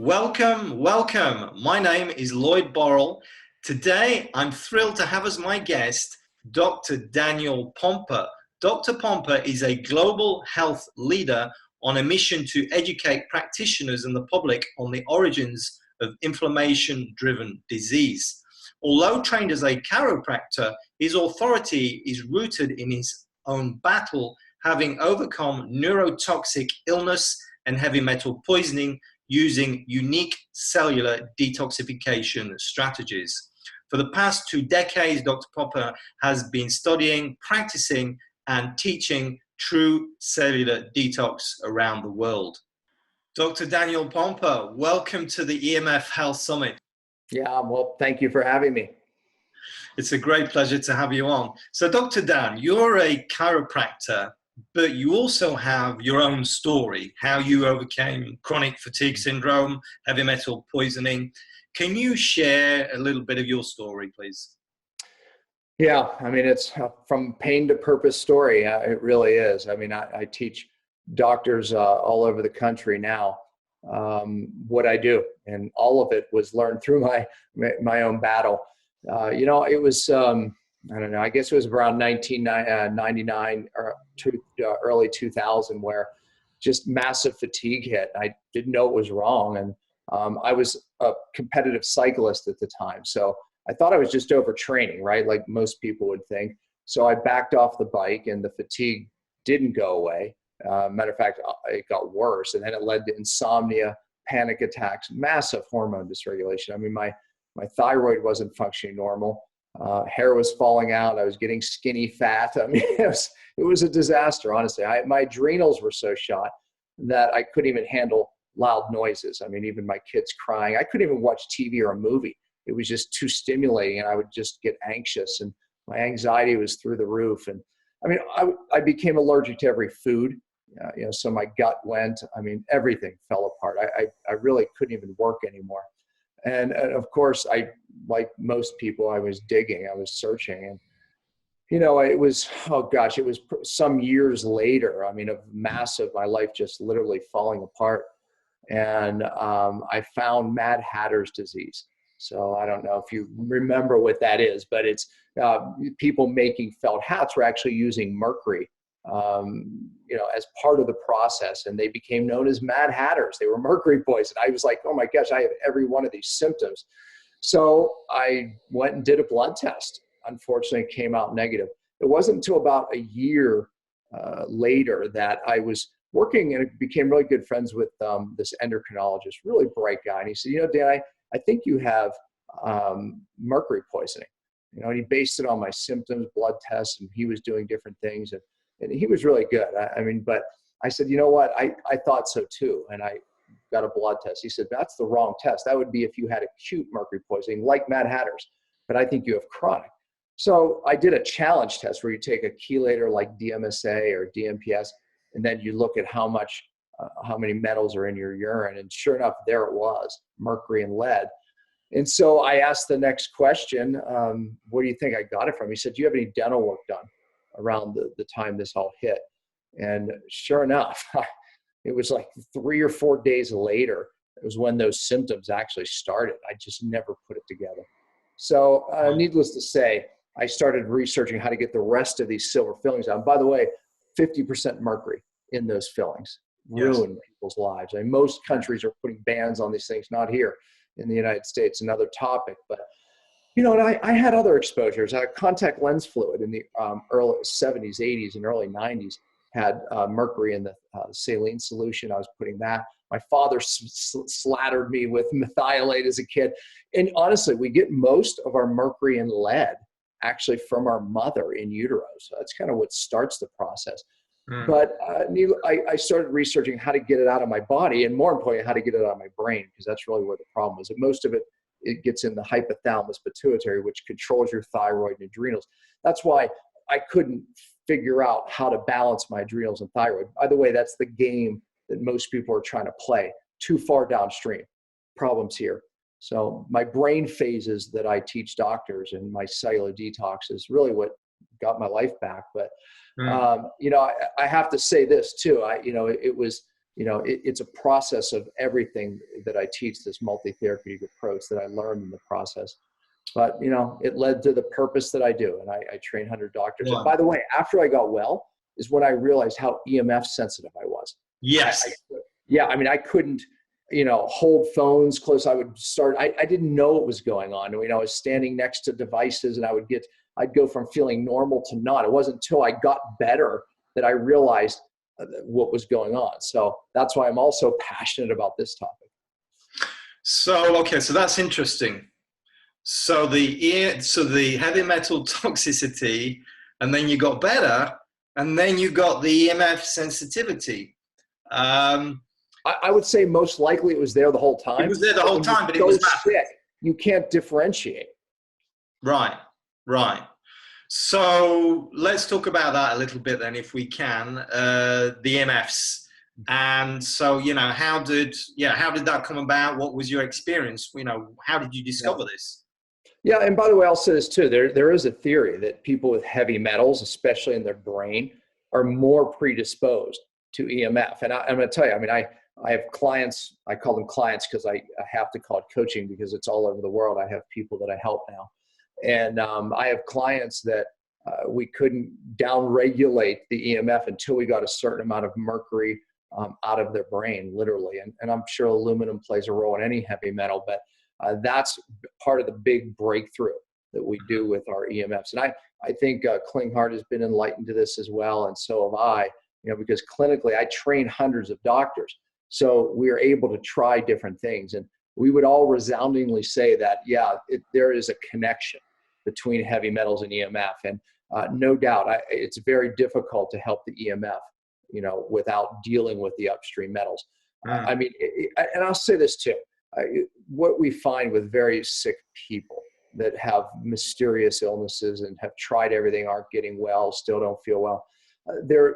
Welcome, welcome. My name is Lloyd Borrell. Today, I'm thrilled to have as my guest Dr. Daniel Pompa. Dr. Pompa is a global health leader on a mission to educate practitioners and the public on the origins of inflammation-driven disease. Although trained as a chiropractor, his authority is rooted in his own battle, having overcome neurotoxic illness and heavy metal poisoning using unique cellular detoxification strategies. For the past 2 decades, Dr. Pompa has been studying, practicing, and teaching true cellular detox around the world. Dr. Daniel Pompa, welcome to the EMF Health Summit. Yeah, well, thank you for having me. It's a great pleasure to have you on. So, Dr. Dan, you're a chiropractor, but you also have your own story, how you overcame chronic fatigue syndrome, heavy metal poisoning. Can you share a little bit of your story, please? Yeah, I mean, it's from pain to purpose story. It really is. I mean, I teach doctors all over the country now what I do, and all of it was learned through my own battle. It was, I don't know, I guess it was around 1999 or early 2000 where just massive fatigue hit. I didn't know it was wrong. And I was a competitive cyclist at the time. So I thought I was just overtraining, right? Like most people would think. So I backed off the bike and the fatigue didn't go away. Matter of fact, it got worse. And then it led to insomnia, panic attacks, massive hormone dysregulation. I mean, my thyroid wasn't functioning normal. Hair was falling out. I was getting skinny fat. I mean, it was a disaster, honestly. My adrenals were so shot that I couldn't even handle loud noises. I mean, even my kids crying. I couldn't even watch TV or a movie. It was just too stimulating, and I would just get anxious, and my anxiety was through the roof. And I mean, I became allergic to every food. So my gut went. I mean, everything fell apart. I really couldn't even work anymore. And of course, like most people, I was digging, I was searching. And, it was, it was some years later, I mean, my life just literally falling apart. And I found Mad Hatter's disease. So I don't know if you remember what that is, but it's people making felt hats were actually using mercury as part of the process, and they became known as Mad Hatters. They were mercury poisoned. I was like, oh my gosh, I have every one of these symptoms. So I went and did a blood test. Unfortunately, it came out negative. It wasn't until about a year later that I was working and became really good friends with this endocrinologist, really bright guy. And he said, Dan, I think you have mercury poisoning. And he based it on my symptoms, blood tests, and he was doing different things. And he was really good. But I said, you know what? I thought so too. And I got a blood test. He said, that's the wrong test. That would be if you had acute mercury poisoning, like Mad Hatters. But I think you have chronic. So I did a challenge test where you take a chelator like DMSA or DMPS, and then you look at how many metals are in your urine. And sure enough, there it was, mercury and lead. And so I asked the next question, where do you think I got it from? He said, do you have any dental work done around the time this all hit? And sure enough, it was like 3 or 4 days later, it was when those symptoms actually started. I just never put it together. So needless to say, I started researching how to get the rest of these silver fillings out. And by the way, 50% mercury in those fillings ruin people's lives. I mean, most countries are putting bans on these things, not here in the United States, another topic. But and I had other exposures. Contact lens fluid in the early 70s, 80s, and early 90s had mercury in the saline solution. I was putting that. My father slattered me with methylate as a kid. And honestly, we get most of our mercury and lead actually from our mother in utero. So that's kind of what starts the process. But I started researching how to get it out of my body, and more importantly, how to get it out of my brain, because that's really where the problem is. And most of it gets in the hypothalamus pituitary, which controls your thyroid and adrenals. That's why I couldn't figure out how to balance my adrenals and thyroid. By the way, that's the game that most people are trying to play, too far downstream. Problems here. So my brain phases that I teach doctors and my cellular detox is really what got my life back. But, I have to say this too. It was it's a process of everything that I teach, this multi-therapeutic approach that I learned in the process. But, it led to the purpose that I do. And I train 100 doctors. Wow. And by the way, after I got well is when I realized how EMF sensitive I was. Yes. I couldn't, hold phones close. I would start, I didn't know what was going on. I was standing next to devices and I'd go from feeling normal to not. It wasn't until I got better that I realized what was going on. So that's why I'm also passionate about this topic. So that's interesting. So the heavy metal toxicity, and then you got better, and then you got the EMF sensitivity. I would say most likely it was there the whole time. It was there the whole time, but it was sick. You can't differentiate. Right. So let's talk about that a little bit then, if we can. The EMFs, and so how did that come about? What was your experience? How did you discover this? Yeah, and by the way, I'll say this too. There is a theory that people with heavy metals, especially in their brain, are more predisposed to EMF. And I'm going to tell you, I have clients. I call them clients because I have to call it coaching because it's all over the world. I have people that I help now. And I have clients that we couldn't downregulate the EMF until we got a certain amount of mercury out of their brain, literally. And I'm sure aluminum plays a role in any heavy metal, but that's part of the big breakthrough that we do with our EMFs. And I think Klinghardt has been enlightened to this as well, and so have I, because clinically I train hundreds of doctors. So we are able to try different things. And we would all resoundingly say that, there is a connection between heavy metals and EMF. And no doubt, it's very difficult to help the EMF, without dealing with the upstream metals. And I'll say this too. What we find with very sick people that have mysterious illnesses and have tried everything, aren't getting well, still don't feel well,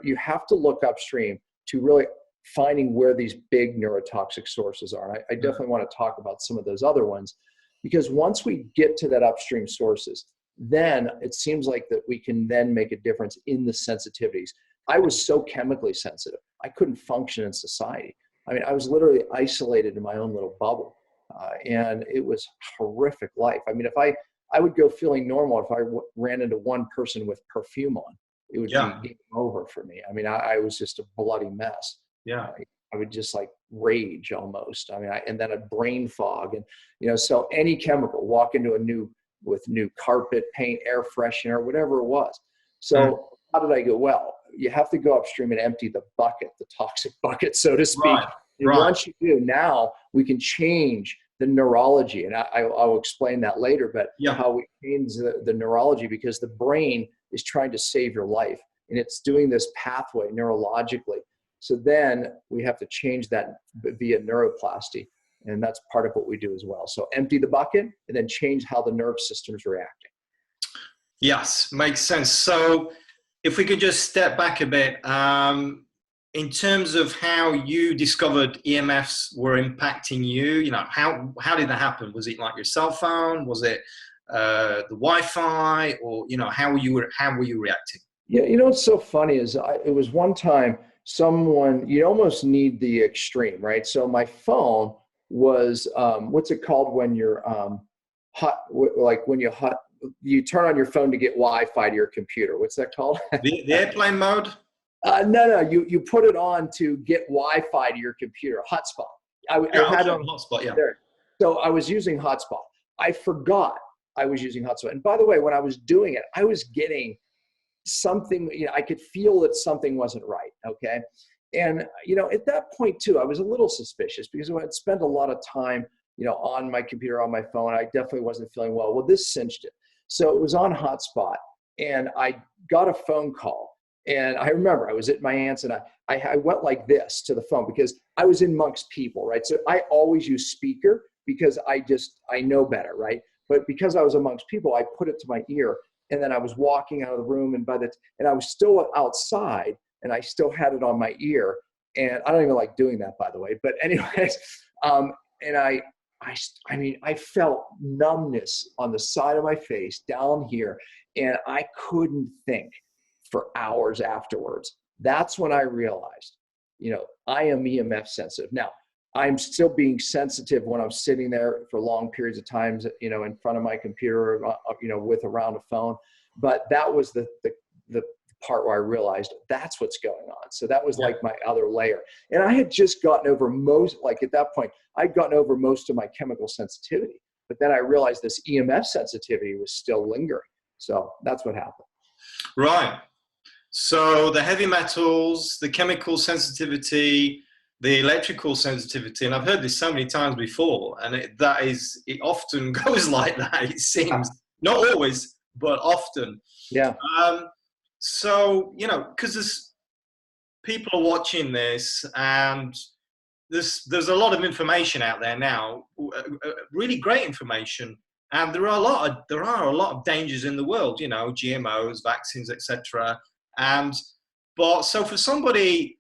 you have to look upstream to really finding where these big neurotoxic sources are. And I definitely want to talk about some of those other ones, because once we get to that upstream sources, then it seems like that we can then make a difference in the sensitivities. I was so chemically sensitive, I couldn't function in society. I was literally isolated in my own little bubble, and it was horrific life. If I would go feeling normal, if I ran into one person with perfume on, it would be game over for me. I was just a bloody mess. Yeah. I would just like rage almost. And then a brain fog, and so any chemical, walk into with new carpet, paint, air freshener, whatever it was. So how did I go? Well, you have to go upstream and empty the bucket, the toxic bucket, so to speak. Right. And once you do, now we can change the neurology. And I'll explain that later, but how we change the neurology, because the brain is trying to save your life. And it's doing this pathway neurologically. So then we have to change that via neuroplasty. And that's part of what we do as well. So empty the bucket and then change how the nerve system's reacting. Yes, makes sense. So if we could just step back a bit, in terms of how you discovered EMFs were impacting you, how did that happen? Was it like your cell phone? Was it the Wi-Fi? Or, how were you reacting? Yeah, what's so funny is it was one time you almost need the extreme, right? So my phone was, what's it called when you're hot, like when you turn on your phone to get Wi-Fi to your computer. What's that called? The airplane mode? No, you put it on to get Wi-Fi to your computer, hotspot. I had on hotspot, yeah. There. So I was using hotspot. I forgot I was using hotspot. And by the way, when I was doing it, I was getting something, I could feel that something wasn't right, okay? And, at that point too, I was a little suspicious because I had spent a lot of time, on my computer, on my phone. I definitely wasn't feeling well. Well, this cinched it. So it was on hotspot, and I got a phone call. And I remember I was at my aunt's, and I went like this to the phone because I was amongst people, right? So I always use speaker because I know better, right? But because I was amongst people, I put it to my ear, and then I was walking out of the room, and I was still outside, and I still had it on my ear. And I don't even like doing that, by the way. But anyways, and I felt numbness on the side of my face down here, and I couldn't think for hours afterwards. That's when I realized, I am EMF sensitive. Now, I'm still being sensitive when I'm sitting there for long periods of times, in front of my computer, with around a phone. But that was the part where I realized that's what's going on. So that was like my other layer. And I had just gotten over at that point, I'd gotten over most of my chemical sensitivity. But then I realized this EMF sensitivity was still lingering. So that's what happened. Right. So the heavy metals, the chemical sensitivity, the electrical sensitivity, and I've heard this so many times before, and it often goes like that, it seems. Not always, but often. Yeah. So, because there's people are watching this, and there's a lot of information out there now, really great information, and there are a lot of dangers in the world, GMOs, vaccines, etc. But so for somebody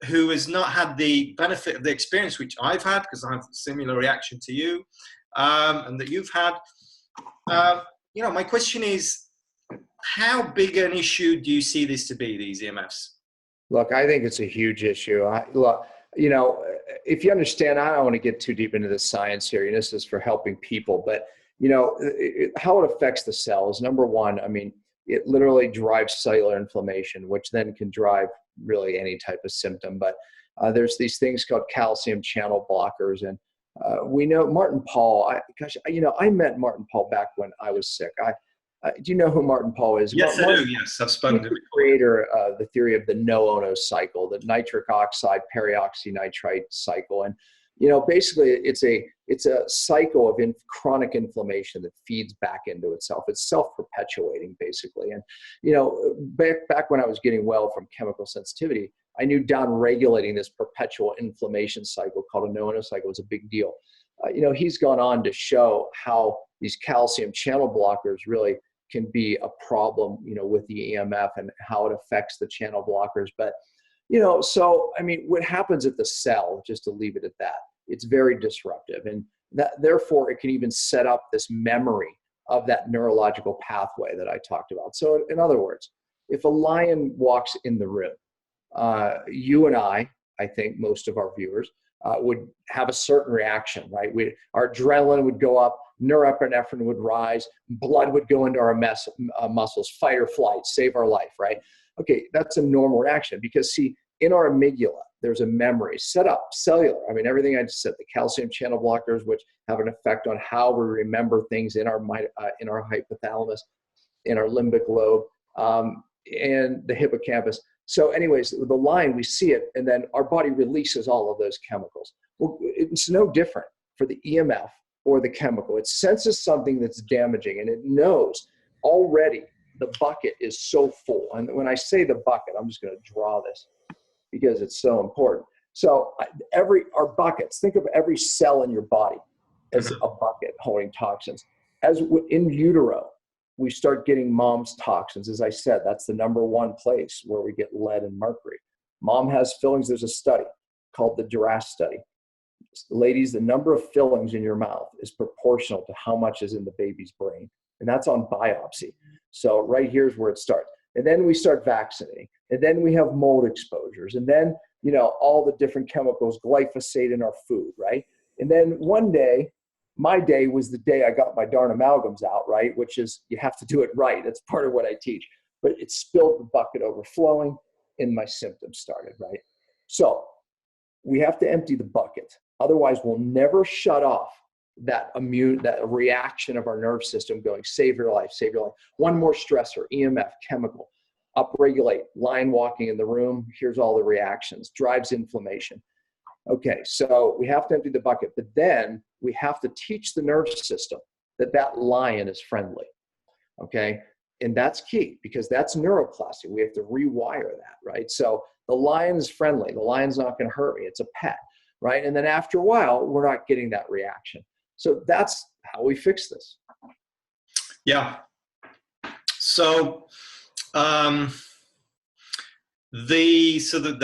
who has not had the benefit of the experience which I've had, because I have a similar reaction to you, and that you've had, my question is, how big an issue do you see this to be, these EMFs? Look, I think it's a huge issue. If you understand, I don't want to get too deep into the science here. This is for helping people, but how it affects the cells. Number one, it literally drives cellular inflammation, which then can drive really any type of symptom. But there's these things called calcium channel blockers, and we know Martin Pall. I met Martin Pall back when I was sick. Do you know who Martin Pall is? Yes, I do. Yes, I've spoken to him. He's the creator of the theory of the no-ono cycle, the nitric oxide peroxynitrite cycle. And, basically it's a cycle of chronic inflammation that feeds back into itself. It's self-perpetuating, basically. And, back when I was getting well from chemical sensitivity, I knew down-regulating this perpetual inflammation cycle called a no-ono cycle was a big deal. He's gone on to show how these calcium channel blockers really can be a problem, with the EMF and how it affects the channel blockers. But, what happens at the cell, just to leave it at that, it's very disruptive. And therefore, it can even set up this memory of that neurological pathway that I talked about. So in other words, if a lion walks in the room, you and I think most of our viewers, would have a certain reaction, right? Our adrenaline would go up, norepinephrine would rise, blood would go into our muscles, fight or flight, save our life, right? Okay, that's a normal reaction because, see, in our amygdala, there's a memory set up, cellular. Everything I just said, the calcium channel blockers, which have an effect on how we remember things in our hypothalamus, in our limbic lobe, and the hippocampus. So anyways, the line, we see it, and then our body releases all of those chemicals. Well, it's no different for the EMF or the chemical. It senses something that's damaging, and it knows already the bucket is so full. And when I say the bucket, I'm just going to draw this because it's so important. So our buckets, think of every cell in your body as a bucket holding toxins. As in utero, we start getting mom's toxins. As I said, that's the number one place where we get lead and mercury. Mom has fillings. There's a study called the Duras study. Ladies, the number of fillings in your mouth is proportional to how much is in the baby's brain. And that's on biopsy. So right here's where it starts. And then we start vaccinating. And then we have mold exposures. And then, all the different chemicals, glyphosate in our food, right? And then one day, my day was the day I got my darn amalgams out, right? Which is, you have to do it right. That's part of what I teach. But it spilled, the bucket overflowing, and my symptoms started, right? So we have to empty the bucket. Otherwise, we'll never shut off that reaction of our nerve system going, save your life, save your life. One more stressor, EMF, chemical, upregulate, lion walking in the room. Here's all the reactions, drives inflammation. Okay, so we have to empty the bucket, but then we have to teach the nervous system that lion is friendly, okay? And that's key because that's neuroplasticity. We have to rewire that, right? So the lion is friendly. The lion's not going to hurt me. It's a pet, right? And then after a while, we're not getting that reaction. So that's how we fix this. Yeah. So the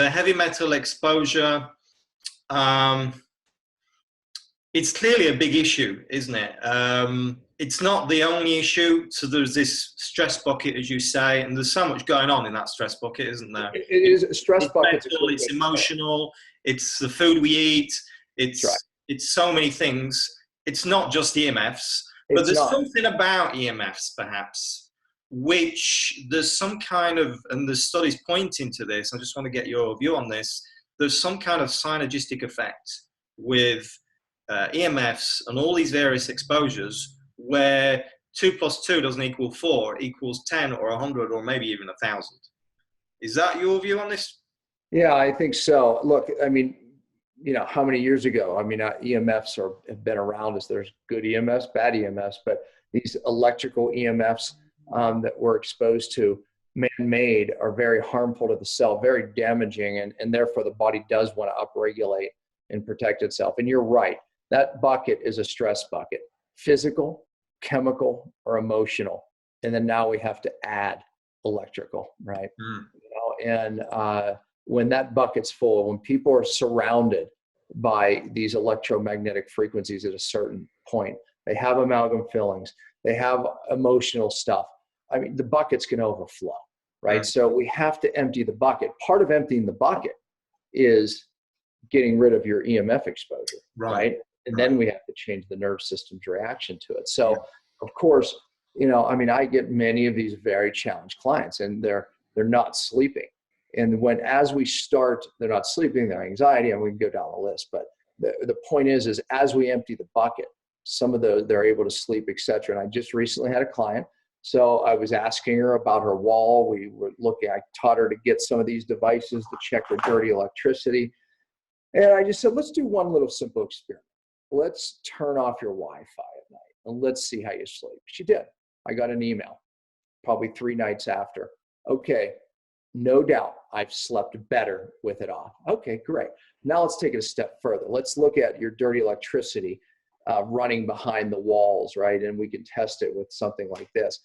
heavy metal exposure, It's clearly a big issue, isn't it? It's not the only issue. So there's this stress bucket, as you say, and there's so much going on in that stress bucket, isn't there? It is a stress It's bucket's a mental, great way it's to put it. emotional, it's the food we eat, That's right. it's so many things. It's not just EMFs, but It's there's not. something about EMFs, perhaps, which there's some kind of, and there's studies pointing to this. I just want to get your view on this. There's some kind of synergistic effect with EMFs and all these various exposures where 2 plus 2 doesn't equal 4, it equals 10 or 100 or maybe even 1,000. Is that your view on this? Yeah, I think so. Look, I mean, how many years ago? I mean, EMFs have been around as there's good EMFs, bad EMFs, but these electrical EMFs that we're exposed to, man-made, are very harmful to the cell, very damaging, and therefore the body does want to upregulate and protect itself. And you're right, that bucket is a stress bucket, physical, chemical, or emotional. And then now we have to add electrical, right? Mm. And when that bucket's full, when people are surrounded by these electromagnetic frequencies at a certain point, they have amalgam fillings, they have emotional stuff. I mean, the bucket's going to overflow, right? So we have to empty the bucket. Part of emptying the bucket is getting rid of your EMF exposure, right? And then we have to change the nerve system's reaction to it. So, of course, I mean, I get many of these very challenged clients, and they're not sleeping. And as we start, they're not sleeping, their anxiety, and we can go down the list. But the point is as we empty the bucket, some of those, they're able to sleep, et cetera. And I just recently had a client. So I was asking her about her wall. We were looking, I taught her to get some of these devices to check her dirty electricity. And I just said, let's do one little simple experiment. Let's turn off your Wi-Fi at night and let's see how you sleep. She did. I got an email probably 3 nights after. Okay, no doubt I've slept better with it off. Okay, great. Now let's take it a step further. Let's look at your dirty electricity running behind the walls, right? And we can test it with something like this.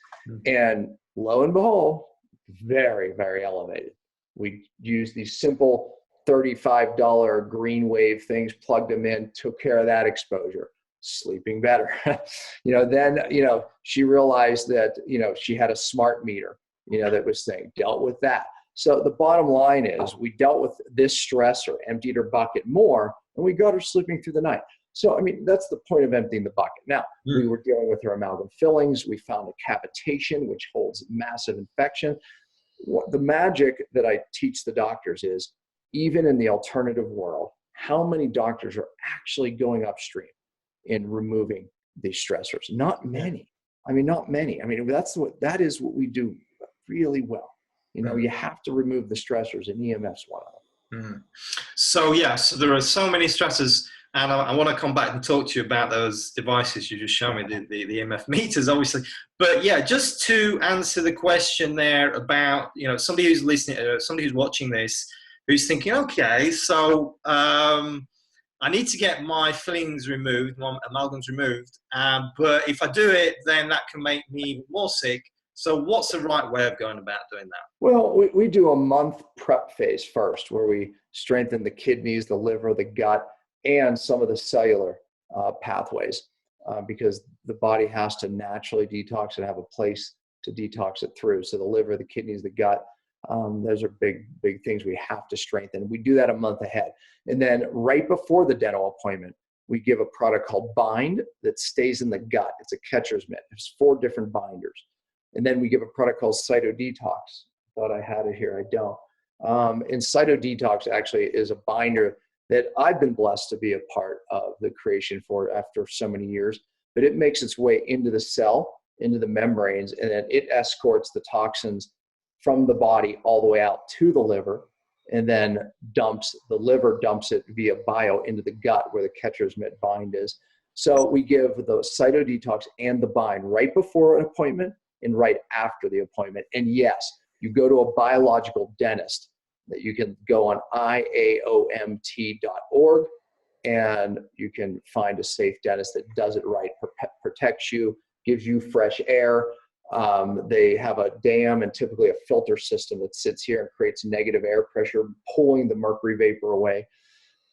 And lo and behold, very, very elevated. We used these simple $35 green wave things, plugged them in, took care of that exposure, sleeping better. Then, she realized that, she had a smart meter, that was saying, dealt with that. So the bottom line is we dealt with this stressor, emptied her bucket more, and we got her sleeping through the night. So, I mean, that's the point of emptying the bucket. Now, we were dealing with her amalgam fillings. We found a cavitation, which holds massive infection. The magic that I teach the doctors is, even in the alternative world, how many doctors are actually going upstream in removing these stressors? Not many. I mean, not many. I mean, that is what we do really well. You have to remove the stressors, and EMF's one of them. So yes, there are so many stressors, and I want to come back and talk to you about those devices you just showed me, the EMF meters, obviously. But yeah, just to answer the question there about, somebody who's listening, somebody who's watching this, who's thinking, okay, so I need to get my fillings removed, my amalgams removed, but if I do it, then that can make me more sick. So what's the right way of going about doing that? Well, we do a month prep phase first, where we strengthen the kidneys, the liver, the gut, and some of the cellular pathways, because the body has to naturally detox and have a place to detox it through. So the liver, the kidneys, the gut, those are big, big things we have to strengthen. We do that a month ahead. And then right before the dental appointment, we give a product called Bind that stays in the gut. It's a catcher's mitt. There's 4 different binders. And then we give a product called Cytodetox. Thought I had it here, I don't. And Cytodetox actually is a binder that I've been blessed to be a part of the creation for after so many years. But it makes its way into the cell, into the membranes, and then it escorts the toxins from the body all the way out to the liver, and then the liver dumps it via bio into the gut where the catcher's mitt bind is. So we give the Cytodetox and the Bind right before an appointment and right after the appointment. And yes, you go to a biological dentist that you can go on IAOMT.org, and you can find a safe dentist that does it right, protects you, gives you fresh air. They have a dam and typically a filter system that sits here and creates negative air pressure, pulling the mercury vapor away.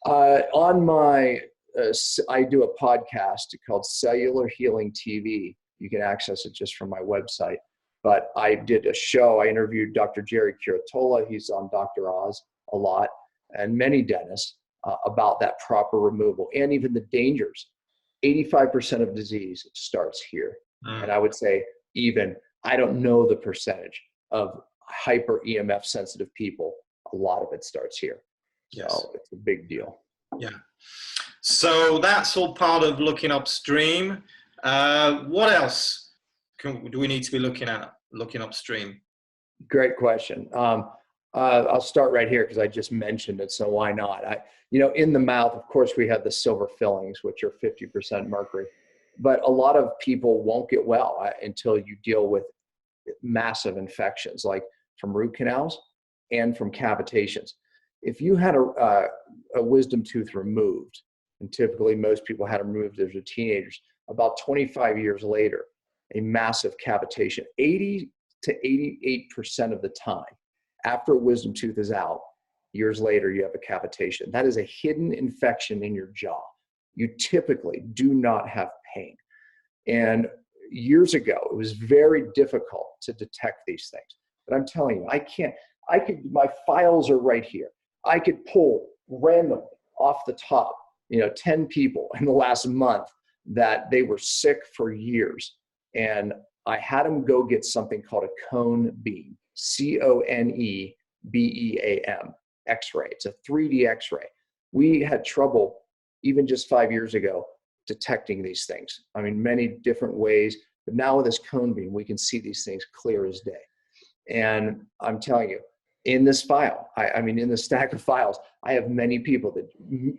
On my I do a podcast called Cellular Healing TV. You can access it just from my website. But I did a show. I interviewed Dr. Jerry Curatola. He's on Dr. Oz a lot, and many dentists about that proper removal and even the dangers. 85% of disease starts here. And I would say I don't know the percentage of hyper EMF sensitive people. A lot of it starts here. Yes. So it's a big deal. Yeah. So that's all part of looking upstream. What else do we need to be looking upstream? Great question. I'll start right here because I just mentioned it, so why not? In the mouth, of course, we have the silver fillings, which are 50% mercury, but a lot of people won't get well until you deal with massive infections, like from root canals and from cavitations. If you had a wisdom tooth removed, and typically most people had them removed as teenagers, about 25 years later, a massive cavitation, 80 to 88% of the time, after a wisdom tooth is out, years later, you have a cavitation. That is a hidden infection in your jaw. You typically do not have pain. And years ago, it was very difficult to detect these things. But I'm telling you, my files are right here. I could pull randomly off the top, 10 people in the last month that they were sick for years. And I had them go get something called a cone beam, CONEBEAM X-ray. It's a 3D X-ray. We had trouble even just 5 years ago detecting these things. I mean, many different ways, but now with this cone beam, we can see these things clear as day. And I'm telling you, in this file, in the stack of files, I have many people that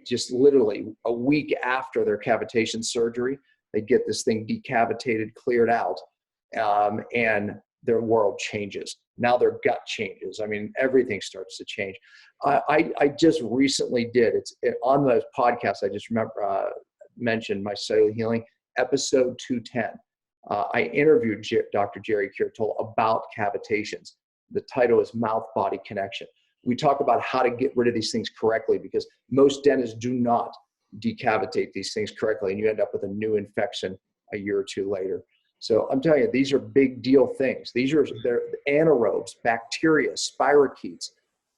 just literally a week after their cavitation surgery, they get this thing decavitated, cleared out, and their world changes. Now their gut changes. Everything starts to change. I just recently did, on the podcast, I just mentioned my cellular healing, episode 210. I interviewed Dr. Jerry Curatola about cavitations. The title is Mouth-Body Connection. We talk about how to get rid of these things correctly because most dentists do not decavitate these things correctly, and you end up with a new infection a year or two later. So I'm telling you, these are big deal things. They're anaerobes, bacteria, spirochetes,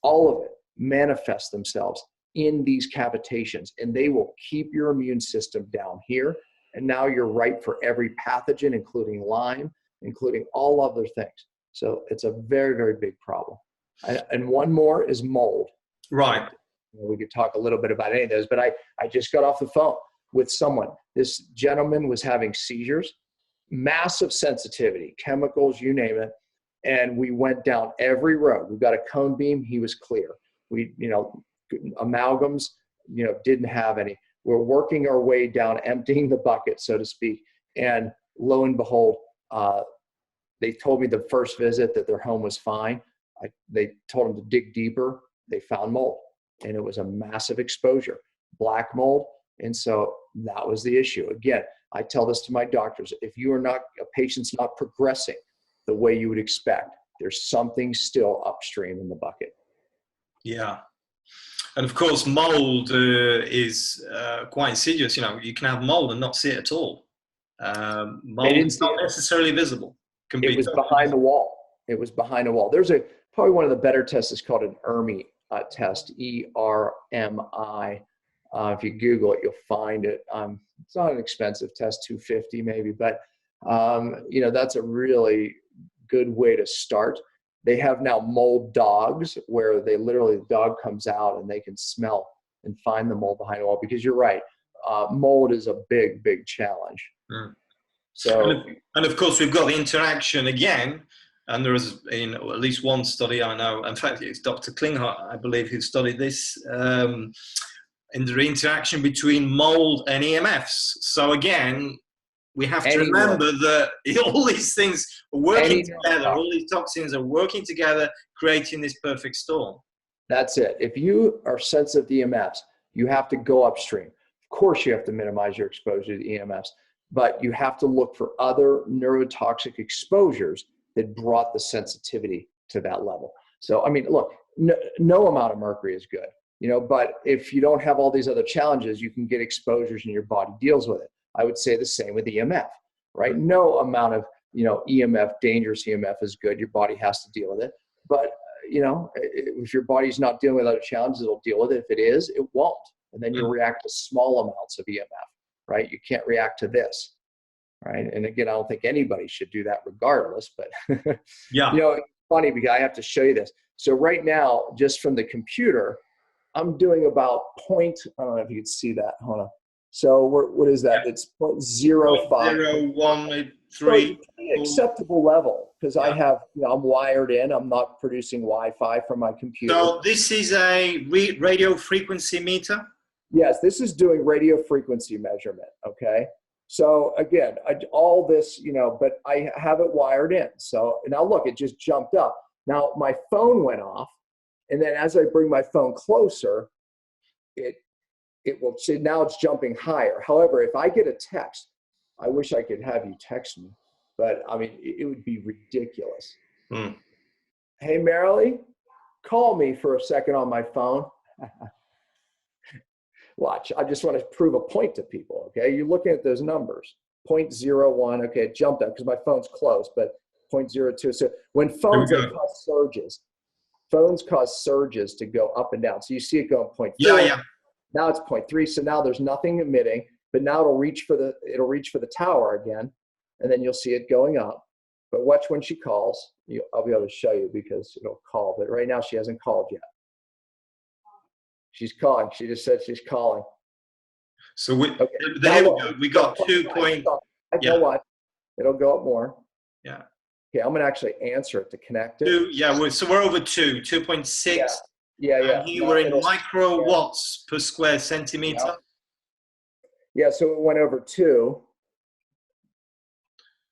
all of it manifest themselves in these cavitations, and they will keep your immune system down here. And now you're ripe for every pathogen, including Lyme, including all other things. So it's a very, very big problem. And one more is mold. Right. We could talk a little bit about any of those, but I just got off the phone with someone. This gentleman was having seizures, massive sensitivity, chemicals, you name it. And we went down every road. We got a cone beam. He was clear. We, amalgams, didn't have any. We're working our way down, emptying the bucket, so to speak. And lo and behold, they told me the first visit that their home was fine. They told them to dig deeper. They found mold, and it was a massive exposure, black mold. And so that was the issue. Again, I tell this to my doctors: if a patient's not progressing the way you would expect, there's something still upstream in the bucket. Yeah. And of course, mold is quite insidious. You can have mold and not see it at all. Mold is not necessarily visible. It was behind the wall. It was behind a wall. There's probably one of the better tests is called an ERMI test, ERMI. If you Google it, you'll find it. It's not an expensive test, $250 maybe, but that's a really good way to start. They have now mold dogs where the dog comes out and they can smell and find the mold behind the wall, because you're right. Mold is a big, big challenge. Mm. So, and of course, we've got the interaction again. And there is at least one study I know, in fact, it's Dr. Klinghardt, I believe, who studied this, in the interaction between mold and EMFs. So again, we have to remember that all these things are working together. All these toxins are working together, creating this perfect storm. That's it. If you are sensitive to EMFs, you have to go upstream. Of course, you have to minimize your exposure to EMFs, but you have to look for other neurotoxic exposures that brought the sensitivity to that level. So, look, no amount of mercury is good. but if you don't have all these other challenges, you can get exposures and your body deals with it. I would say the same with EMF, right? No amount of, EMF, dangerous EMF is good. Your body has to deal with it. But, if your body's not dealing with other challenges, it'll deal with it. If it is, it won't. And then you'll react to small amounts of EMF, right? You can't react to this, right? And again, I don't think anybody should do that regardless, but, Yeah. it's funny because I have to show you this. So right now, just from the computer, I'm doing about I don't know if you can see that. Hold on. So what is that? Yeah. It's 0.05. 0.013. Acceptable level because I have, I'm wired in. I'm not producing Wi-Fi from my computer. So this is a radio frequency meter? Yes, this is doing radio frequency measurement, okay? So again, all this, but I have it wired in. So now look, it just jumped up. Now my phone went off. And then as I bring my phone closer, it will see now it's jumping higher. However, if I get a text, I wish I could have you text me, but I mean, it would be ridiculous. Hey, Marilee, call me for a second on my phone. Watch, I just want to prove a point to people, okay? You're looking at those numbers, 0.01, okay, it jumped up because my phone's close, but 0.02. So when phones cause surges to go up and down. So you see it going 0.4. Yeah. Now it's 0.3. So now there's nothing emitting, but now it'll reach for the tower again, and then you'll see it going up. But watch when she calls. I'll be able to show you because it'll call. But right now she hasn't called yet. She's calling. She just said she's calling. So there we got 2 point. Yeah. Watch. It'll go up more. Yeah. Okay, I'm gonna actually answer it to connect it. So we're over 2.6. Yeah. And here we're in microwatts per square centimeter. Yeah, so it went over 2.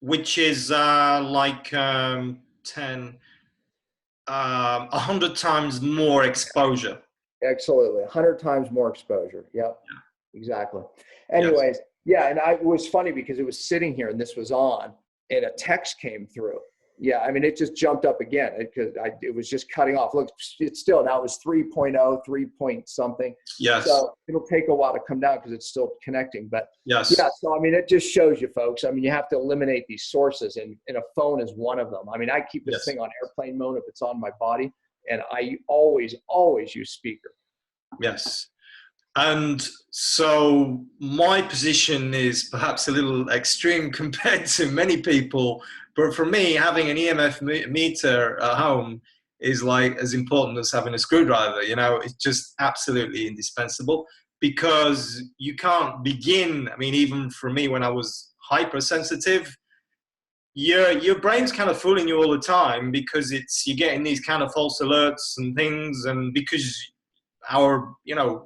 Which is like 100 times more exposure. Absolutely, 100 times more exposure. Yep, exactly. Anyways, and it was funny because it was sitting here and this was on, and a text came through. Yeah, I mean, it just jumped up again because it was just cutting off. Look, it's still, now it was 3.0, 3 point something. Yes. So it'll take a while to come down because it's still connecting. But yes. Yeah, so I mean, it just shows you, folks. I mean, you have to eliminate these sources, and a phone is one of them. I mean, I keep this thing on airplane mode if it's on my body, and I always use speaker. Yes. And so my position is perhaps a little extreme compared to many people, but for me, having an EMF meter at home is like as important as having a screwdriver. It's just absolutely indispensable because you can't begin. I mean, even for me, when I was hypersensitive, your brain's kind of fooling you all the time because you're getting these kind of false alerts and things, and because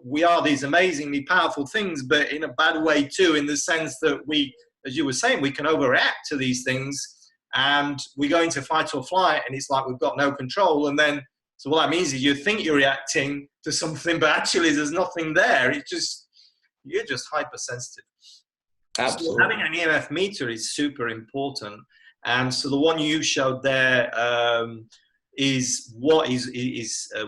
we are these amazingly powerful things, but in a bad way too, in the sense that we, as you were saying, we can overreact to these things and we go into fight or flight and it's like we've got no control. And then, so what that means is you think you're reacting to something, but actually there's nothing there. You're just hypersensitive. Absolutely. So having an EMF meter is super important. And so the one you showed there, is a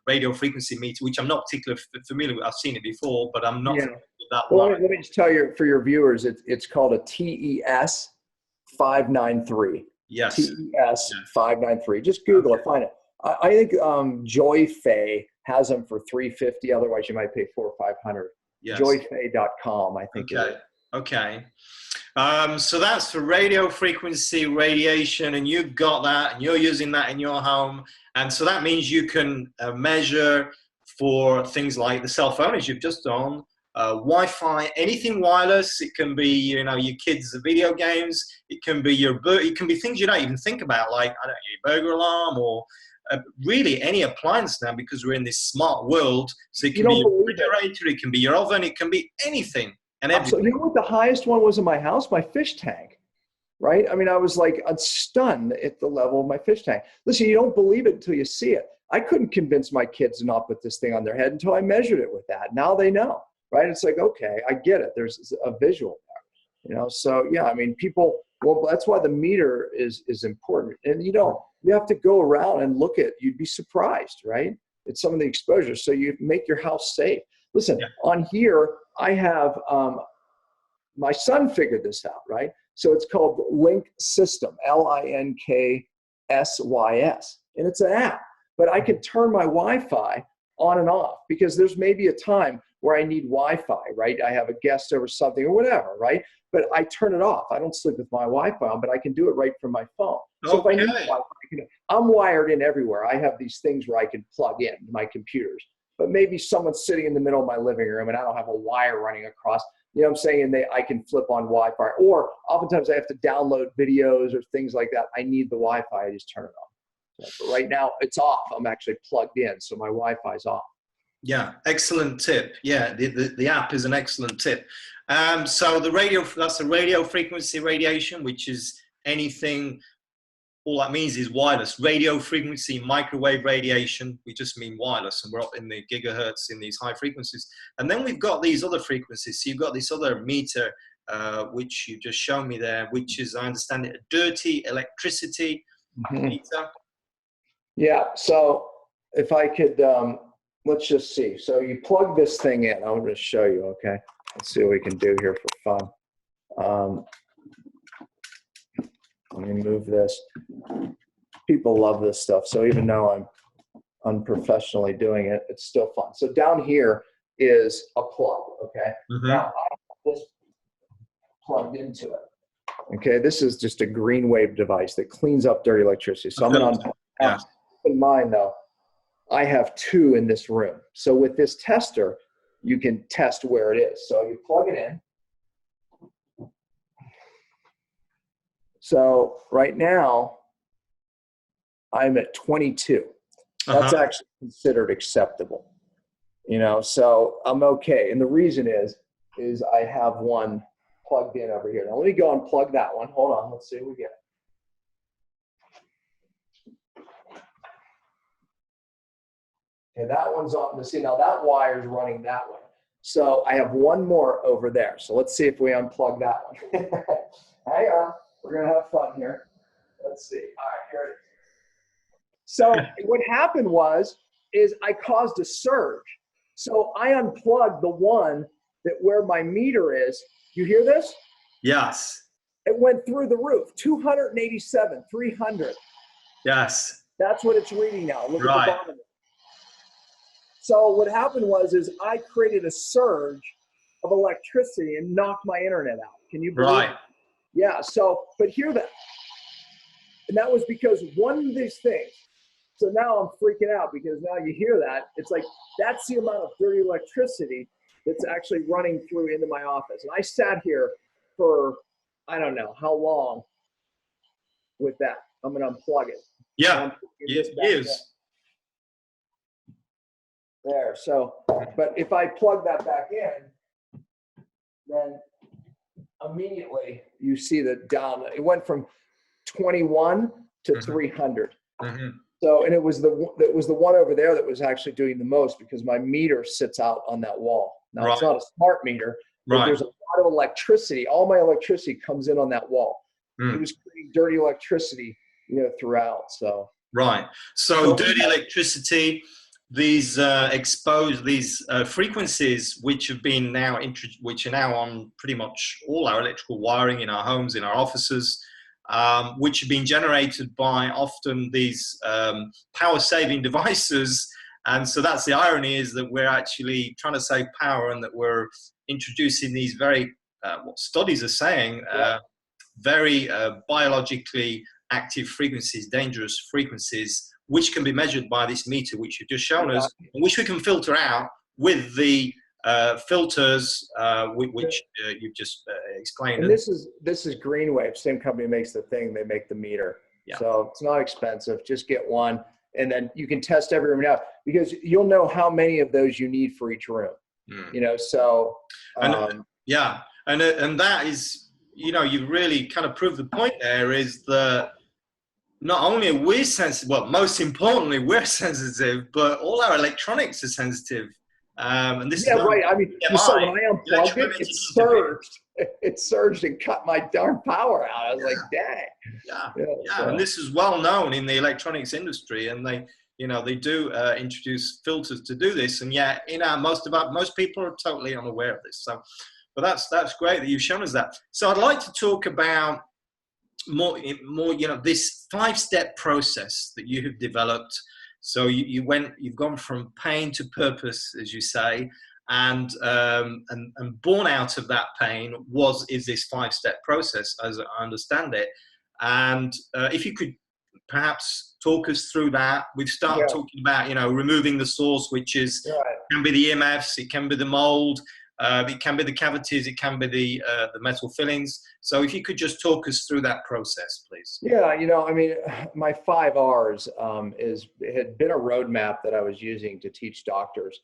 radio frequency meter, which I'm not particularly familiar with. I've seen it before, but I'm not familiar with that one. Let me just tell you, for your viewers, it's called a TES 593. Yes. TES 593. Just Google it, find it. I think Joy Fay has them for $350. Otherwise, you might pay $400 or $500. Yes. Joyfay.com, I think. Okay. So that's for radio frequency radiation, and you've got that, and you're using that in your home. And so that means you can measure for things like the cell phone, as you've just done, Wi-Fi, anything wireless. It can be, your kids' video games. It can be it can be things you don't even think about, like, I don't know, your burglar alarm, or really any appliance now, because we're in this smart world. So it can be your refrigerator, it can be your oven, it can be anything. And so you know what the highest one was in my house? My fish tank, right? I mean, I was like stunned at the level of my fish tank. Listen, you don't believe it until you see it. I couldn't convince my kids to not put this thing on their head until I measured it with that. Now they know, right? It's like, okay, I get it. There's a visual there, So yeah, I mean, that's why the meter is important. And you have to go around and look at, you'd be surprised, right? It's some of the exposure. So you make your house safe. Listen, Yeah. on here, I have, my son figured this out, right? So it's called Link System, Linksys, and it's an app. But I can turn my Wi-Fi on and off because there's maybe a time where I need Wi-Fi, right? I have a guest over something or whatever, right? But I turn it off. I don't sleep with my Wi-Fi on, but I can do it right from my phone. So if I need Wi-Fi, I'm wired in everywhere. I have these things where I can plug in my computers. But maybe someone's sitting in the middle of my living room and I don't have a wire running across. You know what I'm saying? And I can flip on Wi-Fi. Or oftentimes I have to download videos or things like that. I need the Wi-Fi. I just turn it on. So right now it's off. I'm actually plugged in, so my Wi-Fi is off. Yeah, excellent tip. Yeah, the app is an excellent tip. So that's the radio frequency radiation, which is anything. All that means is wireless. Radio frequency, microwave radiation, we just mean wireless, and we're up in the gigahertz in these high frequencies. And then we've got these other frequencies. So you've got this other meter, which you just shown me there, which is, I understand it, a dirty electricity meter. Yeah, so if I could, let's just see. So you plug this thing in. I'm going to show you, okay? Let's see what we can do here for fun. Let me move this. People love this stuff. So even though I'm unprofessionally doing it, it's still fun. So down here is a plug, okay? Now I have this plugged into it. Okay, this is just a green wave device that cleans up dirty electricity. So I'm going to keep in mind though, I have two in this room. So with this tester, you can test where it is. So you plug it in. So right now, I'm at 22. That's actually considered acceptable, you know, so I'm okay. And the reason is I have one plugged in over here. Now let me go and plug that one. Hold on, let's see what we get. Okay, that one's on. See, now that wire is running that way. So I have one more over there. So let's see if we unplug that one. Hang on. We're going to have fun here. Let's see. All right, here it is. So what happened is I caused a surge. So I unplugged the one that where my meter is. You hear this? Yes. It went through the roof. 287, 300. Yes. That's what it's reading now. Look at the bottom of it. So what happened is I created a surge of electricity and knocked my internet out. Can you believe it? Yeah, so, but hear that. And that was because one of these things. So now I'm freaking out because now you hear that. It's like, that's the amount of dirty electricity that's actually running through into my office. And I sat here for, I don't know how long with that. I'm going to unplug it. Yeah, years. There, so, but if I plug that back in, then immediately you see that down, it went from 21 to 300. So, and it was the one over there that was actually doing the most because my meter sits out on that wall. Now it's not a smart meter, but there's a lot of electricity. All my electricity comes in on that wall. It was creating dirty electricity, you know, throughout. So so dirty electricity. These frequencies which have been now which are now on pretty much all our electrical wiring in our homes, in our offices, which have been generated by often these power-saving devices. And so that's the irony, is that we're actually trying to save power, and that we're introducing these very what studies are saying very biologically active frequencies, dangerous frequencies, which can be measured by this meter, which you've just shown us, and which we can filter out with the filters, which you've just explained. And this is Greenwave, same company makes the thing, they make the meter. So it's not expensive, just get one, and then you can test every room out, because you'll know how many of those you need for each room. You know, so and that is, you know, you really kind of proved the point there, is that not only are we sensitive, well, most importantly, we're sensitive, but all our electronics are sensitive. And this is right. I mean, you saw when I unplugged it, it surged and cut my darn power out. I was like, dang. And this is well known in the electronics industry, and they do introduce filters to do this, and yet, most people are totally unaware of this. So, but that's great that you've shown us that. So I'd like to talk about more, this 5-step process that you have developed. So you've gone from pain to purpose, as you say, and born out of that pain is this 5-step process, as I understand it. And if you could perhaps talk us through that. We've started talking about, removing the source, which can be the EMFs, it can be the mold, it can be the cavities, it can be the metal fillings. So if you could just talk us through that process, please. Yeah, my 5 R's had been a roadmap that I was using to teach doctors.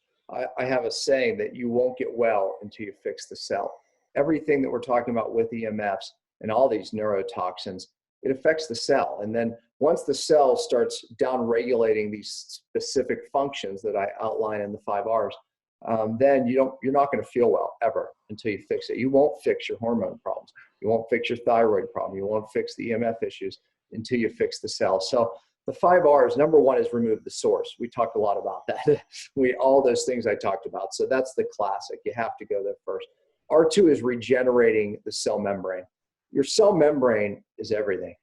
I have a saying that you won't get well until you fix the cell. Everything that we're talking about with EMFs and all these neurotoxins, it affects the cell. And then once the cell starts down-regulating these specific functions that I outline in the 5 R's, then you're not going to feel well ever until you fix it. You won't fix your hormone problems. You won't fix your thyroid problem. You won't fix the EMF issues until you fix the cell. So the 5 R's, number 1 is remove the source. We talked a lot about that. All those things I talked about. So that's the classic. You have to go there first. R2 is regenerating the cell membrane. Your cell membrane is everything.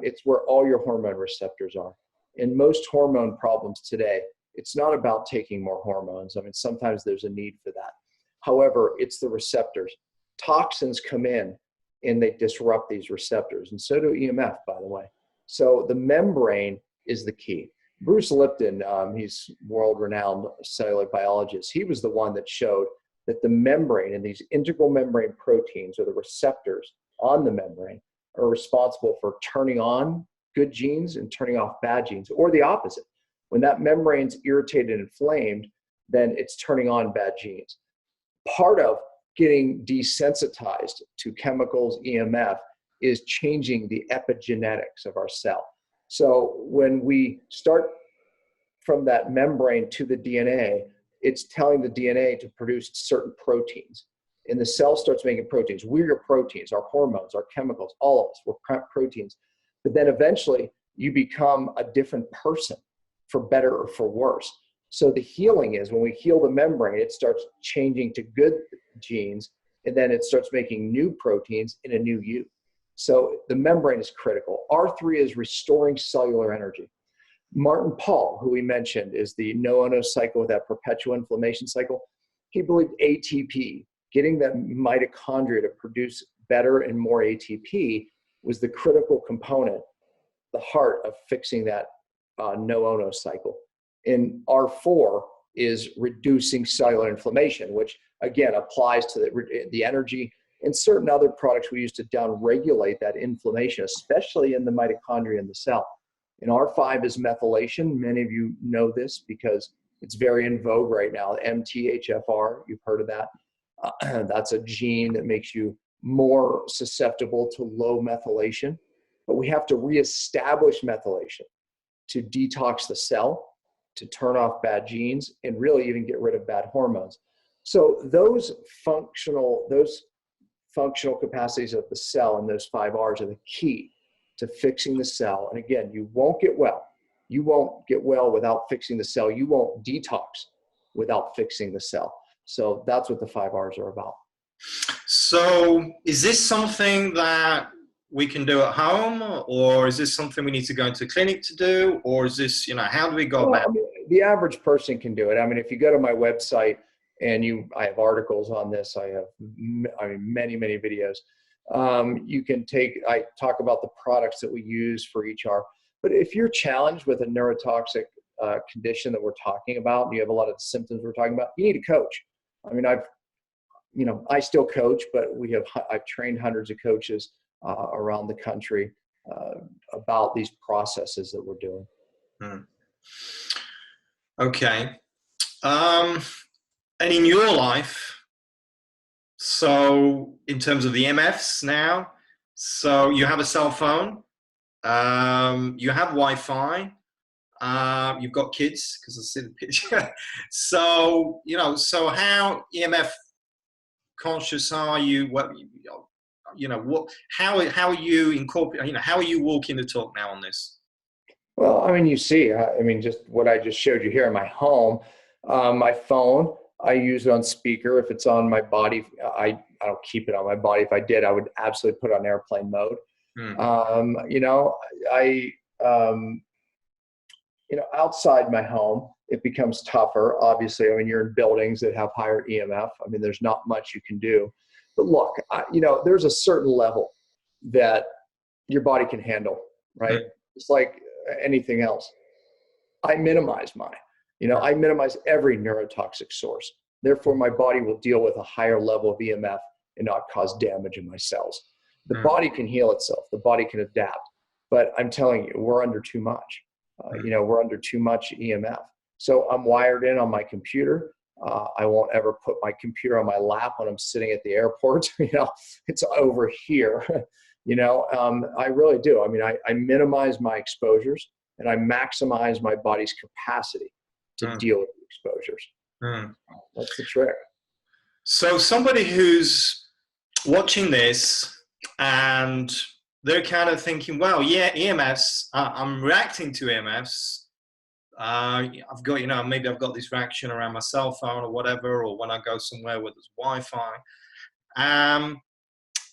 It's where all your hormone receptors are. In most hormone problems today, it's not about taking more hormones. I mean, sometimes there's a need for that. However, it's the receptors. Toxins come in and they disrupt these receptors, and so do EMF, by the way. So the membrane is the key. Bruce Lipton, he's world-renowned cellular biologist. He was the one that showed that the membrane and these integral membrane proteins, or the receptors on the membrane, are responsible for turning on good genes and turning off bad genes, or the opposite. When that membrane's irritated and inflamed, then it's turning on bad genes. Part of getting desensitized to chemicals, EMF, is changing the epigenetics of our cell. So when we start from that membrane to the DNA, it's telling the DNA to produce certain proteins. And the cell starts making proteins. We're your proteins, our hormones, our chemicals, all of us, we're proteins. But then eventually you become a different person, for better or for worse. So the healing is when we heal the membrane, it starts changing to good genes, and then it starts making new proteins in a new you. So the membrane is critical. R3 is restoring cellular energy. Martin Pall, who we mentioned, is the no-ono cycle with that perpetual inflammation cycle. He believed ATP, getting the mitochondria to produce better and more ATP, was the critical component, the heart of fixing that no-ono cycle. And R4 is reducing cellular inflammation, which again applies to the energy and certain other products we use to downregulate that inflammation, especially in the mitochondria in the cell. And R5 is methylation. Many of you know this because it's very in vogue right now. MTHFR, you've heard of that. That's a gene that makes you more susceptible to low methylation. But we have to reestablish methylation to detox the cell, to turn off bad genes, and really even get rid of bad hormones. So those functional capacities of the cell and those 5 R's are the key to fixing the cell. And again, you won't get well. You won't get well without fixing the cell. You won't detox without fixing the cell. So that's what the 5 R's are about. So is this something that we can do at home, or is this something we need to go into a clinic to do, or is this, how do we go about it? I mean, the average person can do it. I mean, if you go to my website and I have articles on this, I have many videos. I talk about the products that we use for each R. But if you're challenged with a neurotoxic condition that we're talking about, and you have a lot of the symptoms we're talking about, you need a coach. I mean, I still coach, but I've trained hundreds of coaches around the country about these processes that we're doing. Okay. And in your life, so in terms of the MFs now, so you have a cell phone, you have Wi-Fi, you've got kids, because I see the picture. So, so how EMF conscious are you? How are you incorporating, how are you walking the talk now on this? Well, I mean, you see, I mean, just what I just showed you here in my home, my phone, I use it on speaker. If it's on my body, I don't keep it on my body. If I did, I would absolutely put it on airplane mode. Mm, You know, I, outside my home, it becomes tougher. Obviously, I mean, you're in buildings that have higher EMF. I mean, there's not much you can do. But look, there's a certain level that your body can handle, right? mm, It's like anything else. I minimize mine. mm, I minimize every neurotoxic source. Therefore, my body will deal with a higher level of EMF and not cause damage in my cells. The mm, body can heal itself. The body can adapt. But I'm telling you, we're under too much. mm, We're under too much EMF. So I'm wired in on my computer. I won't ever put my computer on my lap when I'm sitting at the airport. It's over here. I really do. I mean, I minimize my exposures and I maximize my body's capacity to mm, deal with the exposures. mm. That's the trick. So somebody who's watching this and they're kind of thinking, well, yeah, EMFs, I'm reacting to EMFs. I've got, maybe I've got this reaction around my cell phone or whatever, or when I go somewhere where there's Wi-Fi.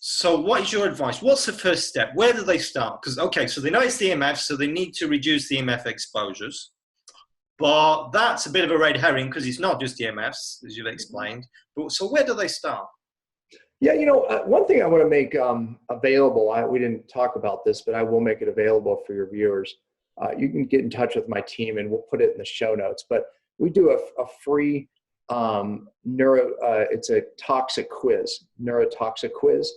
So what is your advice? What's the first step? Where do they start? Because, okay, so they know it's the EMF, so they need to reduce the EMF exposures. But that's a bit of a red herring because it's not just EMFs, as you've explained. But so where do they start? Yeah, one thing I want to make available, we didn't talk about this, but I will make it available for your viewers. You can get in touch with my team and we'll put it in the show notes. But we do a free it's a toxic quiz, neurotoxic quiz.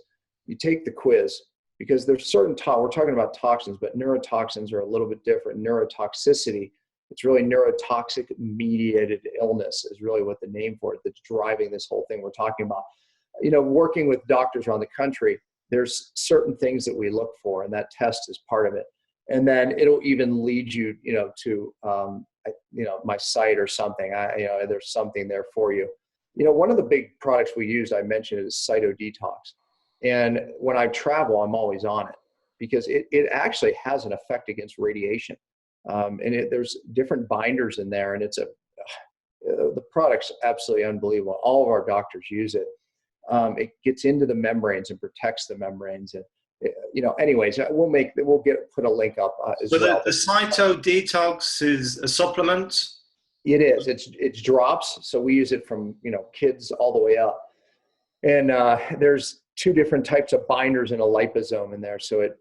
You take the quiz because there's certain, we're talking about toxins, but neurotoxins are a little bit different. Neurotoxicity, it's really neurotoxic mediated illness is really what the name for it that's driving this whole thing we're talking about. Working with doctors around the country, there's certain things that we look for, and that test is part of it. And then it'll even lead you, to, my site or something. There's something there for you. One of the big products we use, I mentioned, is Cytodetox. And when I travel, I'm always on it because it actually has an effect against radiation. There's different binders in there, and the product's absolutely unbelievable. All of our doctors use it. It gets into the membranes and protects the membranes. And, anyways, we'll put a link up as So well. the Cytodetox is a supplement? It is. It's drops. So we use it from, kids all the way up. And there's two different types of binders in a liposome in there. So it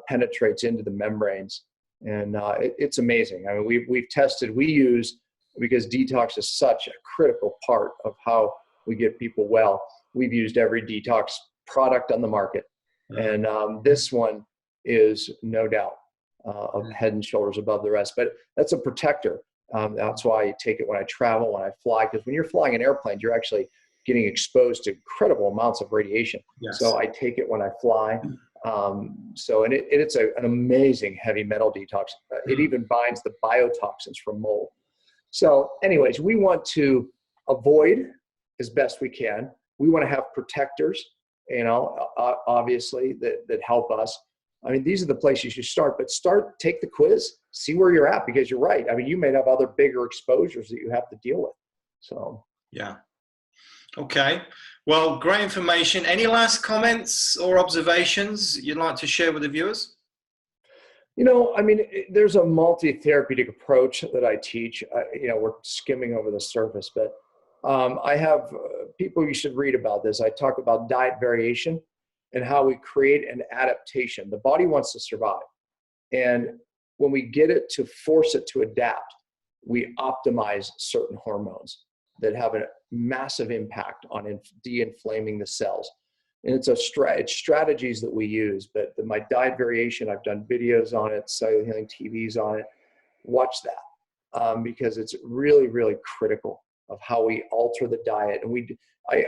penetrates into the membranes. And it's amazing. I mean, we've tested, because detox is such a critical part of how we get people well. We've used every detox product on the market. And this one is no doubt of head and shoulders above the rest. But that's a protector. That's why I take it when I travel, when I fly, because when you're flying in airplanes, you're actually getting exposed to incredible amounts of radiation. Yes. So I take it when I fly. It's an amazing heavy metal detox. It even binds the biotoxins from mold. So anyways, we want to avoid as best we can. We want to have protectors, obviously that help us. I mean, these are the places you start, but take the quiz, see where you're at, because you're right. I mean, you may have other bigger exposures that you have to deal with. So, yeah. Okay. Well, great information. Any last comments or observations you'd like to share with the viewers? There's a multi-therapeutic approach that I teach. We're skimming over the surface, but I have people, you should read about this. I talk about diet variation and how we create an adaptation. The body wants to survive. And when we get it to force it to adapt, we optimize certain hormones that have a massive impact on de-inflaming the cells. And it's strategies that we use, but my diet variation, I've done videos on it, cellular healing TVs on it. Watch that because it's really, really critical of how we alter the diet. And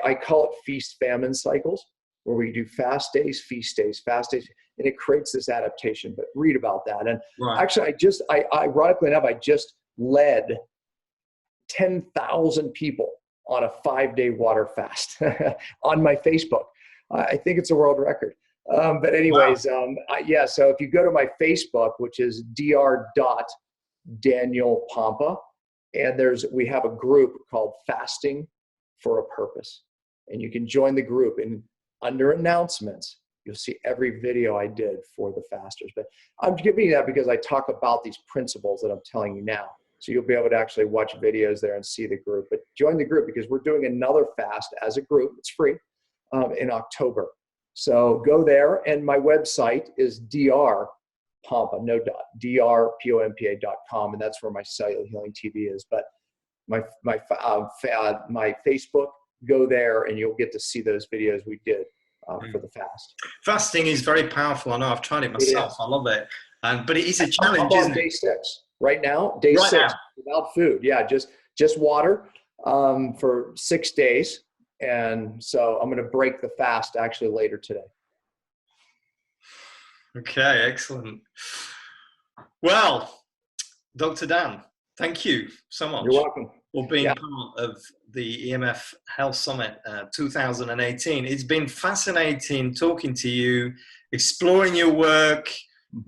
I call it feast famine cycles, where we do fast days, feast days, fast days, and it creates this adaptation. But read about that. And actually, ironically enough, I just led 10,000 people on a 5-day water fast on my Facebook. I think it's a world record. But Wow. anyways, yeah, so if you go to my Facebook, which is Dr. Daniel Pompa, and we have a group called Fasting for a Purpose. And you can join the group, and under announcements, you'll see every video I did for the fasters. But I'm giving you that because I talk about these principles that I'm telling you now. So you'll be able to actually watch videos there and see the group. But join the group because we're doing another fast as a group. It's free in October. So go there, and my website is drpompa, no dot, drpompa.com, and that's where my Cellular Healing TV is. But my Facebook, go there, and you'll get to see those videos we did for the fast. Fasting is very powerful. I know I've tried it It myself. is. I love it. But it is a I'm challenge, on isn't day it? 6 right now. Day Right now. 6 without food. Yeah, just water for 6 days. And so I'm going to break the fast actually later today. Okay, excellent. Well, Dr. Dan, thank you so much You're welcome. for being Yeah. part of the EMF Health Summit 2018. It's been fascinating talking to you, exploring your work,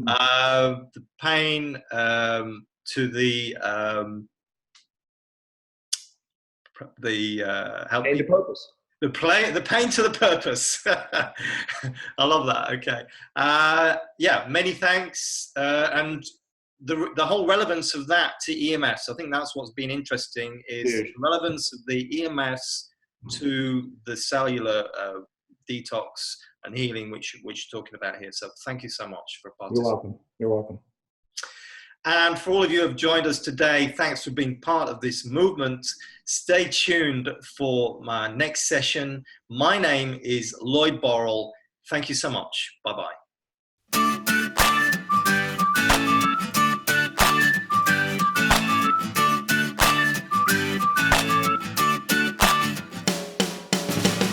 the pain to the help Pain to people. purpose. The pain to the purpose. I love that. Okay. Yeah, many thanks. And the whole relevance of that to EMS, I think that's what's been interesting, is Huge. the relevance of the EMS to the cellular detox and healing, which you're talking about here. So thank you so much for You're participating. welcome. You're welcome. And for all of you who have joined us today, thanks for being part of this movement. Stay tuned for my next session. My name is Lloyd Borrell. Thank you so much. Bye-bye.